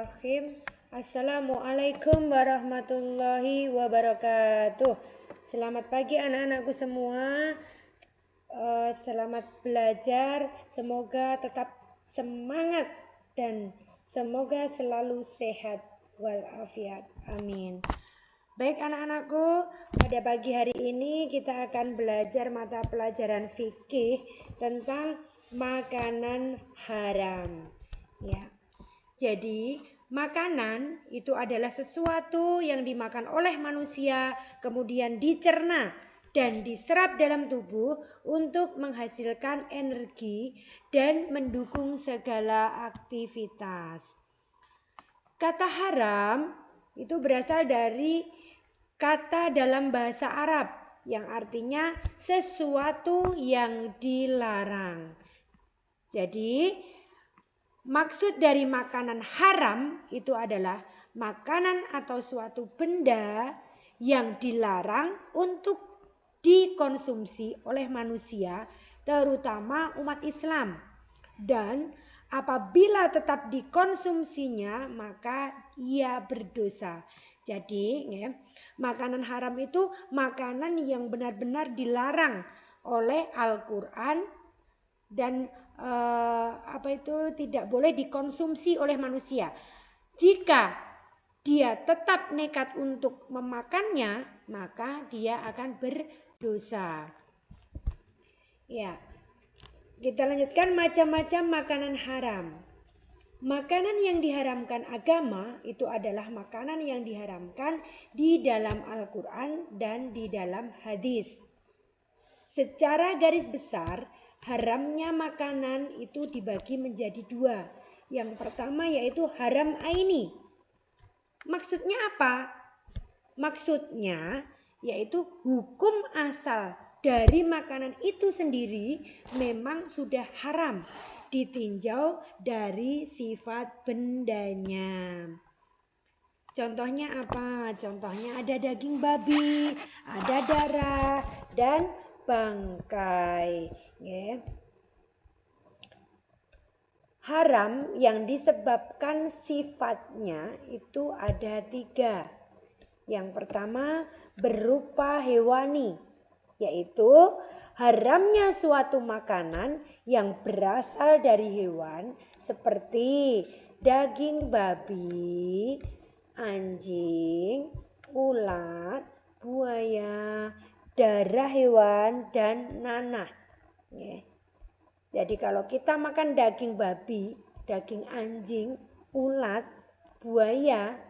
Bismillahirrahmanirrahim. Assalamualaikum warahmatullahi wabarakatuh. Selamat pagi anak-anakku semua. Selamat belajar. Semoga tetap semangat dan semoga selalu sehat walafiat. Amin. Baik anak-anakku, pada pagi hari ini kita akan belajar mata pelajaran fikih tentang makanan haram. Ya. Jadi, makanan itu adalah sesuatu yang dimakan oleh manusia, kemudian dicerna dan diserap dalam tubuh untuk menghasilkan energi dan mendukung segala aktivitas. Kata haram itu berasal dari kata dalam bahasa Arab yang artinya sesuatu yang dilarang. Jadi, maksud dari makanan haram itu adalah makanan atau suatu benda yang dilarang untuk dikonsumsi oleh manusia, terutama umat Islam. Dan apabila tetap dikonsumsinya, maka ia berdosa. Jadi, ya, makanan haram itu makanan yang benar-benar dilarang oleh Al-Quran dan tidak boleh dikonsumsi oleh manusia. Jika dia tetap nekat untuk memakannya, maka dia akan berdosa. Ya. Kita lanjutkan macam-macam makanan haram. Makanan yang diharamkan agama itu adalah makanan yang diharamkan di dalam Al-Quran dan di dalam hadis. Secara garis besar, haramnya makanan itu dibagi menjadi dua. Yang pertama yaitu haram aini. Maksudnya apa? Maksudnya yaitu hukum asal dari makanan itu sendiri memang sudah haram ditinjau dari sifat bendanya. Contohnya apa? Contohnya ada daging babi, ada darah, dan bangkai. Ya. Haram yang disebabkan sifatnya itu ada 3. Yang pertama berupa hewani, yaitu haramnya suatu makanan yang berasal dari hewan seperti daging babi, anjing, ulat, buaya, darah hewan, dan nanah. Ya. Jadi kalau kita makan daging babi, daging anjing, ulat, buaya,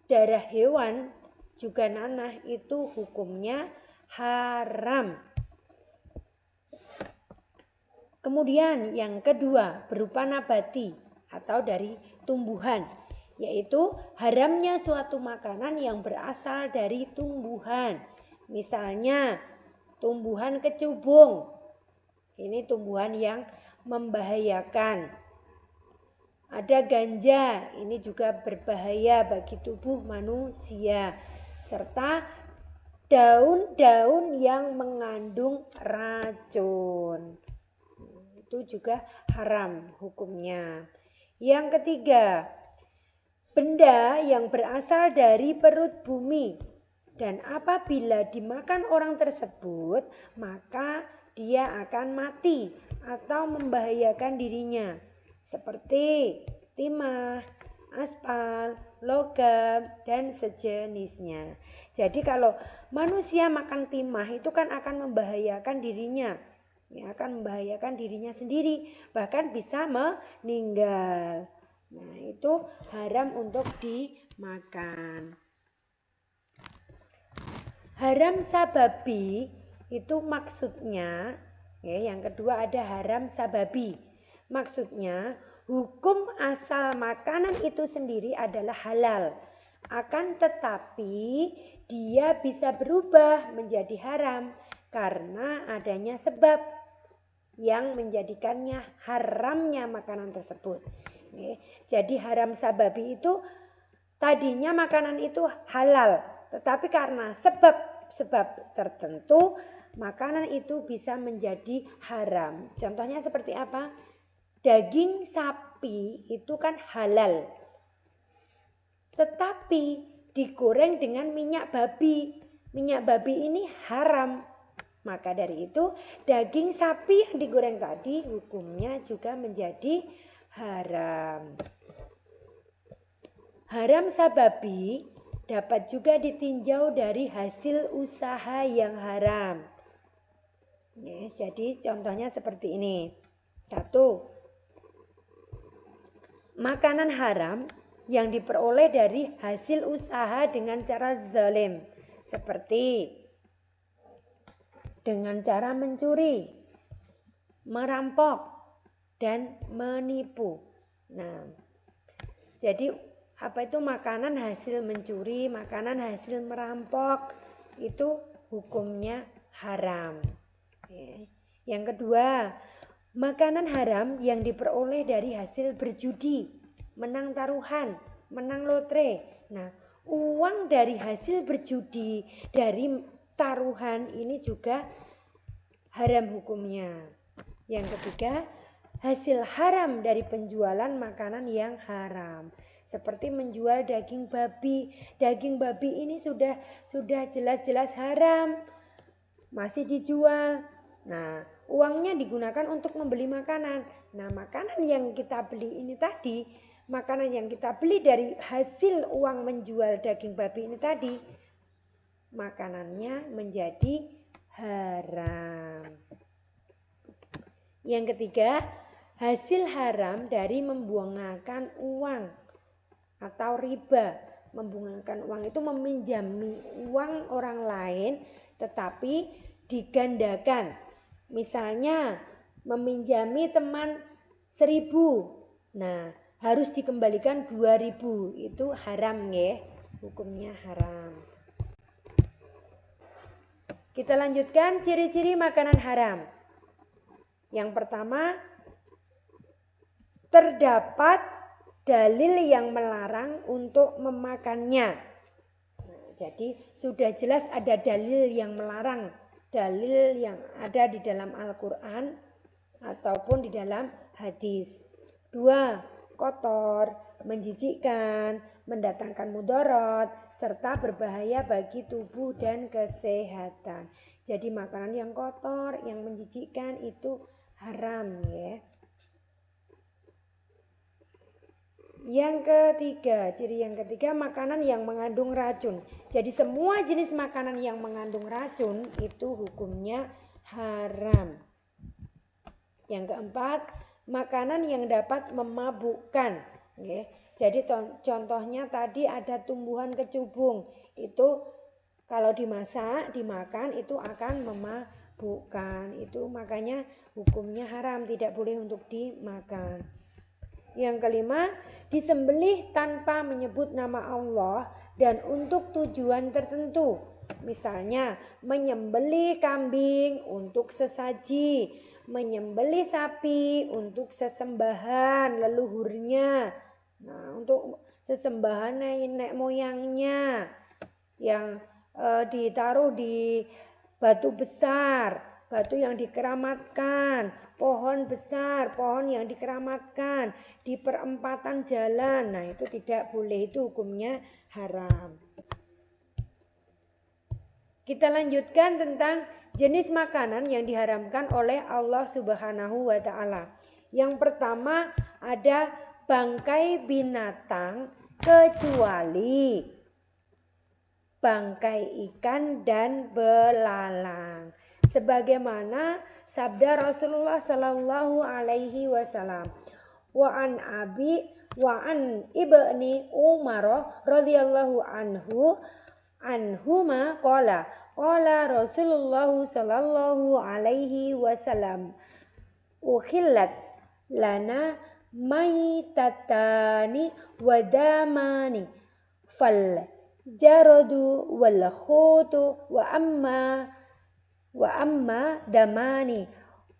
darah hewan, juga nanah, itu hukumnya haram. Kemudian yang kedua berupa nabati atau dari tumbuhan, yaitu haramnya suatu makanan yang berasal dari tumbuhan. Misalnya tumbuhan kecubung. Ini tumbuhan yang membahayakan. Ada ganja, ini juga berbahaya bagi tubuh manusia. Serta daun-daun yang mengandung racun. Itu juga haram hukumnya. Yang ketiga, benda yang berasal dari perut bumi. Dan apabila dimakan orang tersebut, maka dia akan mati atau membahayakan dirinya. Seperti timah, aspal, logam, dan sejenisnya. Jadi kalau manusia makan timah itu kan akan membahayakan dirinya. Ya, akan membahayakan dirinya sendiri. Bahkan bisa meninggal. Nah, itu haram untuk dimakan. Haram sababi itu maksudnya, ya, yang kedua ada haram sababi. Maksudnya hukum asal makanan itu sendiri adalah halal. Akan tetapi dia bisa berubah menjadi haram karena adanya sebab yang menjadikannya haramnya makanan tersebut. Ya, jadi haram sababi itu tadinya makanan itu halal, tetapi karena sebab tertentu makanan itu bisa menjadi haram. Contohnya seperti apa? Daging sapi itu kan halal. tetapi digoreng dengan minyak babi. Minyak babi ini haram. Maka dari itu daging sapi yang digoreng tadi hukumnya juga menjadi haram. Haram sababi dapat juga ditinjau dari hasil usaha yang haram. Ya, jadi contohnya seperti ini. 1. Makanan haram yang diperoleh dari hasil usaha dengan cara zalim. Seperti dengan cara mencuri, merampok, dan menipu. Nah, jadi apa itu makanan hasil mencuri, makanan hasil merampok, itu hukumnya haram. Yang kedua, makanan haram yang diperoleh dari hasil berjudi, menang taruhan, menang lotre. Nah, uang dari hasil berjudi, dari taruhan ini juga haram hukumnya. Yang ketiga, hasil haram dari penjualan makanan yang haram. Seperti menjual daging babi. Daging babi ini sudah jelas-jelas haram, masih dijual. Nah, uangnya digunakan untuk membeli makanan. Nah, makanan yang kita beli ini tadi, makanan yang kita beli dari hasil uang menjual daging babi ini tadi, makanannya menjadi haram. Yang ketiga, hasil haram dari membuangkan uang atau riba. Membuangkan uang itu meminjami uang orang lain tetapi digandakan. Misalnya meminjami teman 1.000. Nah, harus dikembalikan 2.000. Itu haram ya. Hukumnya haram. Kita lanjutkan ciri-ciri makanan haram. Yang pertama, terdapat dalil yang melarang untuk memakannya. Nah, jadi sudah jelas ada dalil yang melarang. Dalil yang ada di dalam Al-Quran ataupun di dalam hadis. 2. Kotor, menjijikkan, mendatangkan mudarat, serta berbahaya bagi tubuh dan kesehatan. Jadi makanan yang kotor, yang menjijikkan itu haram ya. Yang ketiga, ciri yang ketiga, makanan yang mengandung racun. Jadi semua jenis makanan yang mengandung racun itu hukumnya haram. Yang keempat, makanan yang dapat memabukkan. Ya. Jadi contohnya tadi ada tumbuhan kecubung. Itu kalau dimasak, dimakan itu akan memabukkan. Itu makanya hukumnya haram, tidak boleh untuk dimakan. Yang kelima, disembelih tanpa menyebut nama Allah dan untuk tujuan tertentu. Misalnya, menyembelih kambing untuk sesaji, menyembelih sapi untuk sesembahan leluhurnya. Nah, untuk sesembahan nenek moyangnya yang ditaruh di batu besar, batu yang dikeramatkan, pohon besar, pohon yang dikeramatkan di perempatan jalan. Nah, itu tidak boleh, itu hukumnya haram. Kita lanjutkan tentang jenis makanan yang diharamkan oleh Allah Subhanahu wa taala. Yang pertama ada bangkai binatang kecuali bangkai ikan dan belalang. Sebagaimana sabda Rasulullah sallallahu alaihi wasallam. Wa an ibni Umar radhiyallahu anhuma qala Rasulullah sallallahu alaihi wasallam uhillat lana maitatani wadamani fal jaradu wal khutu wa amma damani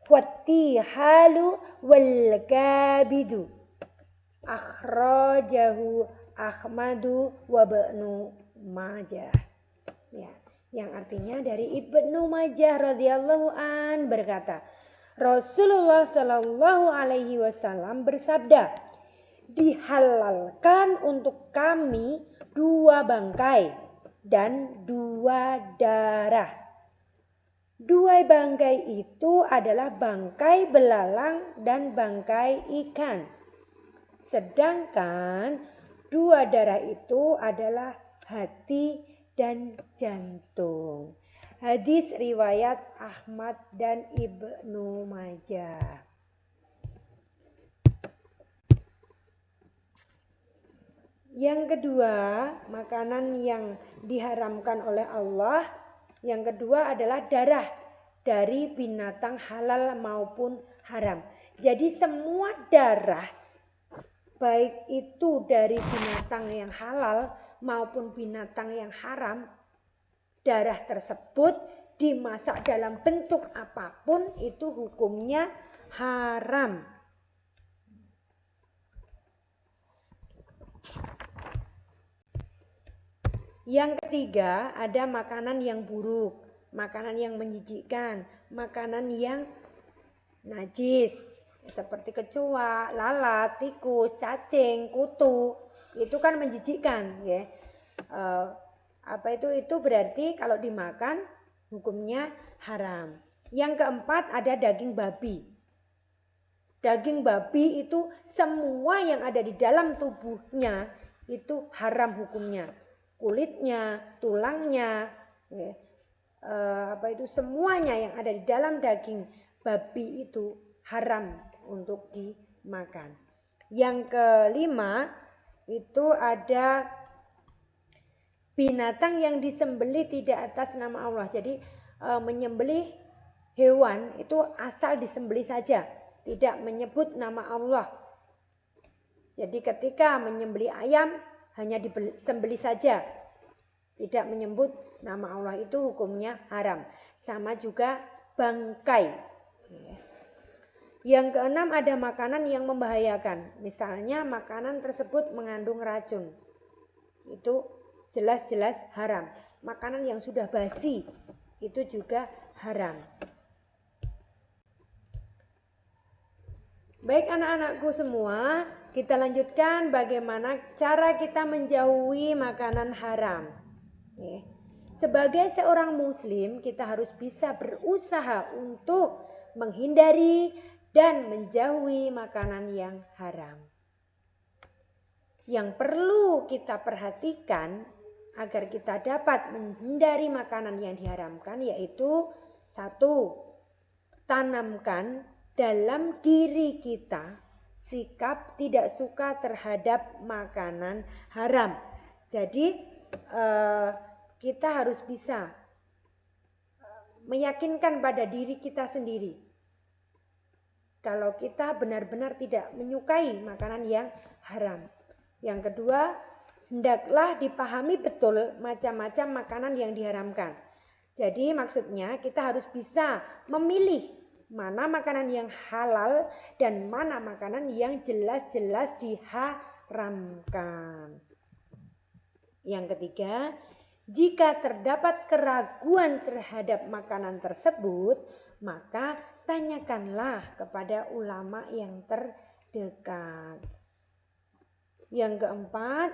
wattihalu wal kabidu akhrajahu Ahmadu wa Ibnu Majah. Ya, yang artinya dari Ibnu Majah radhiyallahu an berkata, Rasulullah sallallahu alaihi wasallam bersabda, dihalalkan untuk kami 2 bangkai dan 2 darah. 2 bangkai itu adalah bangkai belalang dan bangkai ikan. Sedangkan 2 darah itu adalah hati dan jantung. Hadis riwayat Ahmad dan Ibnu Majah. Yang kedua, makanan yang diharamkan oleh Allah. Yang kedua adalah darah dari binatang halal maupun haram. Jadi semua darah, baik itu dari binatang yang halal maupun binatang yang haram, darah tersebut dimasak dalam bentuk apapun itu hukumnya haram. Yang ketiga, ada makanan yang buruk, makanan yang menjijikkan, makanan yang najis, seperti kecoa, lalat, tikus, cacing, kutu. Itu kan menjijikkan, ya. Itu berarti kalau dimakan hukumnya haram. Yang keempat ada daging babi. Daging babi itu semua yang ada di dalam tubuhnya itu haram hukumnya. Kulitnya, tulangnya, ya. Semuanya yang ada di dalam daging babi itu haram untuk dimakan. Yang kelima itu ada binatang yang disembelih tidak atas nama Allah. Jadi menyembelih hewan itu asal disembelih saja, tidak menyebut nama Allah. Jadi ketika menyembelih ayam hanya disembelih saja, tidak menyebut nama Allah, itu hukumnya haram. Sama juga bangkai. Yang keenam ada makanan yang membahayakan. Misalnya makanan tersebut mengandung racun. Itu jelas-jelas haram. Makanan yang sudah basi itu juga haram. Baik anak-anakku semua, kita lanjutkan bagaimana cara kita menjauhi makanan haram. Sebagai seorang muslim, kita harus bisa berusaha untuk menghindari dan menjauhi makanan yang haram. Yang perlu kita perhatikan agar kita dapat menghindari makanan yang diharamkan yaitu 1. Tanamkan dalam diri kita sikap tidak suka terhadap makanan haram. Jadi kita harus bisa meyakinkan pada diri kita sendiri kalau kita benar-benar tidak menyukai makanan yang haram. Yang kedua, hendaklah dipahami betul macam-macam makanan yang diharamkan. Jadi maksudnya kita harus bisa memilih mana makanan yang halal dan mana makanan yang jelas-jelas diharamkan. Yang ketiga, jika terdapat keraguan terhadap makanan tersebut, maka tanyakanlah kepada ulama yang terdekat. Yang keempat,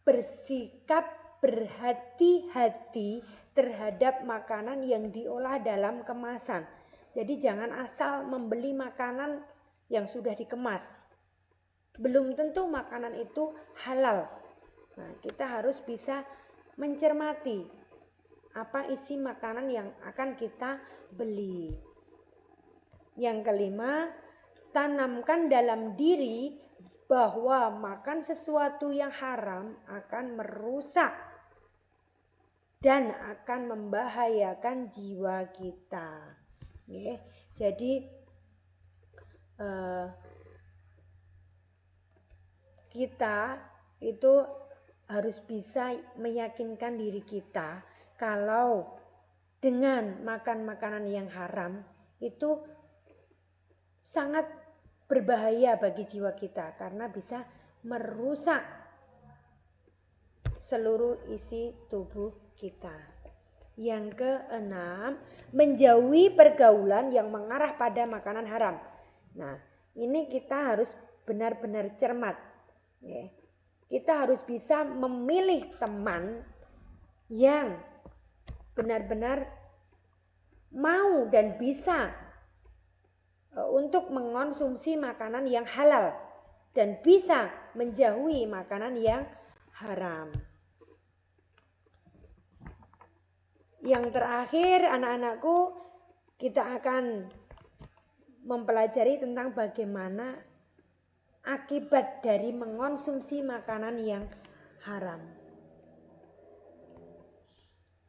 bersikap berhati-hati terhadap makanan yang diolah dalam kemasan. Jadi jangan asal membeli makanan yang sudah dikemas. Belum tentu makanan itu halal. Nah, kita harus bisa mencermati apa isi makanan yang akan kita beli. Yang kelima, tanamkan dalam diri bahwa makan sesuatu yang haram akan merusak dan akan membahayakan jiwa kita. Jadi kita itu harus bisa meyakinkan diri kita kalau dengan makan makanan yang haram itu sangat berbahaya bagi jiwa kita karena bisa merusak seluruh isi tubuh kita. Yang keenam, menjauhi pergaulan yang mengarah pada makanan haram. Nah, ini kita harus benar-benar cermat. Kita harus bisa memilih teman yang benar-benar mau dan bisa untuk mengonsumsi makanan yang halal dan bisa menjauhi makanan yang haram. Yang terakhir, anak-anakku, kita akan mempelajari tentang bagaimana akibat dari mengonsumsi makanan yang haram.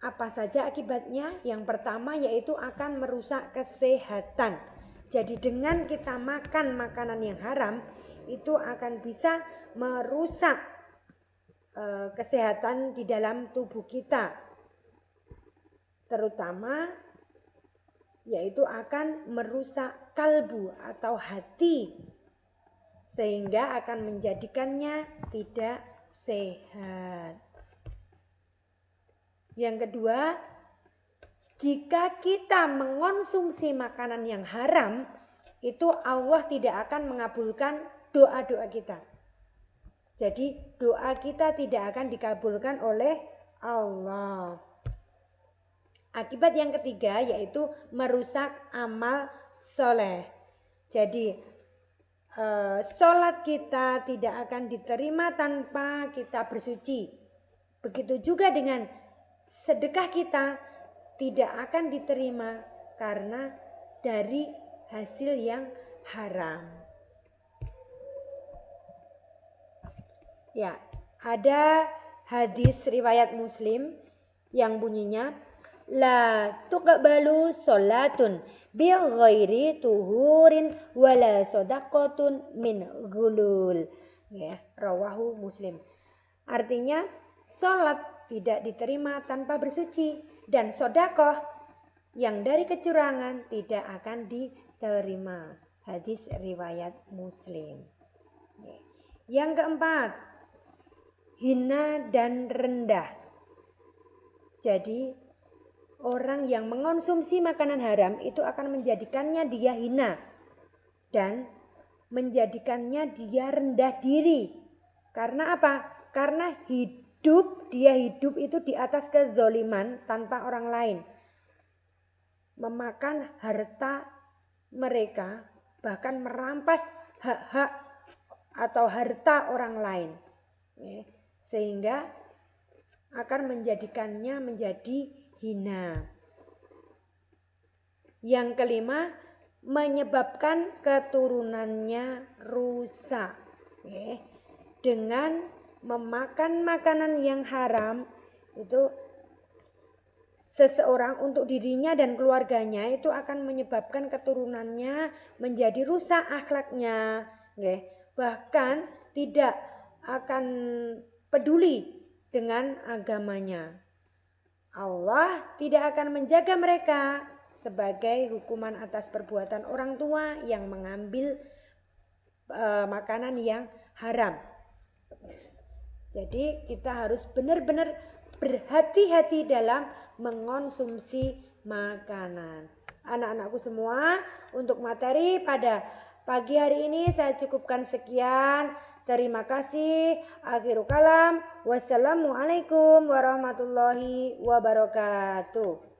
Apa saja akibatnya? Yang pertama yaitu akan merusak kesehatan. Jadi dengan kita makan makanan yang haram, itu akan bisa merusak kesehatan di dalam tubuh kita. Terutama yaitu akan merusak kalbu atau hati, sehingga akan menjadikannya tidak sehat. Yang kedua, jika kita mengonsumsi makanan yang haram, itu Allah tidak akan mengabulkan doa-doa kita. Jadi doa kita tidak akan dikabulkan oleh Allah. Akibat yang ketiga yaitu merusak amal soleh. Jadi sholat kita tidak akan diterima tanpa kita bersuci. Begitu juga dengan sedekah kita tidak akan diterima karena dari hasil yang haram. Ya, ada hadis riwayat Muslim yang bunyinya la tuqbalu sholatun bi ghairi tuhurin wala shadaqatun min ghulul. Ya, rawahu Muslim. Artinya sholat tidak diterima tanpa bersuci dan sedekah yang dari kecurangan tidak akan diterima. Hadis riwayat Muslim. Yang keempat, hina dan rendah. Jadi orang yang mengonsumsi makanan haram itu akan menjadikannya dia hina dan menjadikannya dia rendah diri. Karena apa? Karena dia hidup itu di atas kezaliman tanpa orang lain. Memakan harta mereka, bahkan merampas hak-hak atau harta orang lain. Sehingga akan menjadikannya menjadi hina. Yang kelima, menyebabkan keturunannya rusak. Dengan memakan makanan yang haram, itu seseorang untuk dirinya dan keluarganya itu akan menyebabkan keturunannya menjadi rusak akhlaknya. Bahkan tidak akan peduli dengan agamanya. Allah tidak akan menjaga mereka sebagai hukuman atas perbuatan orang tua yang mengambil makanan yang haram. Jadi kita harus benar-benar berhati-hati dalam mengonsumsi makanan. Anak-anakku semua, untuk materi pada pagi hari ini saya cukupkan sekian. Terima kasih. Akhirul kalam. Wassalamualaikum warahmatullahi wabarakatuh.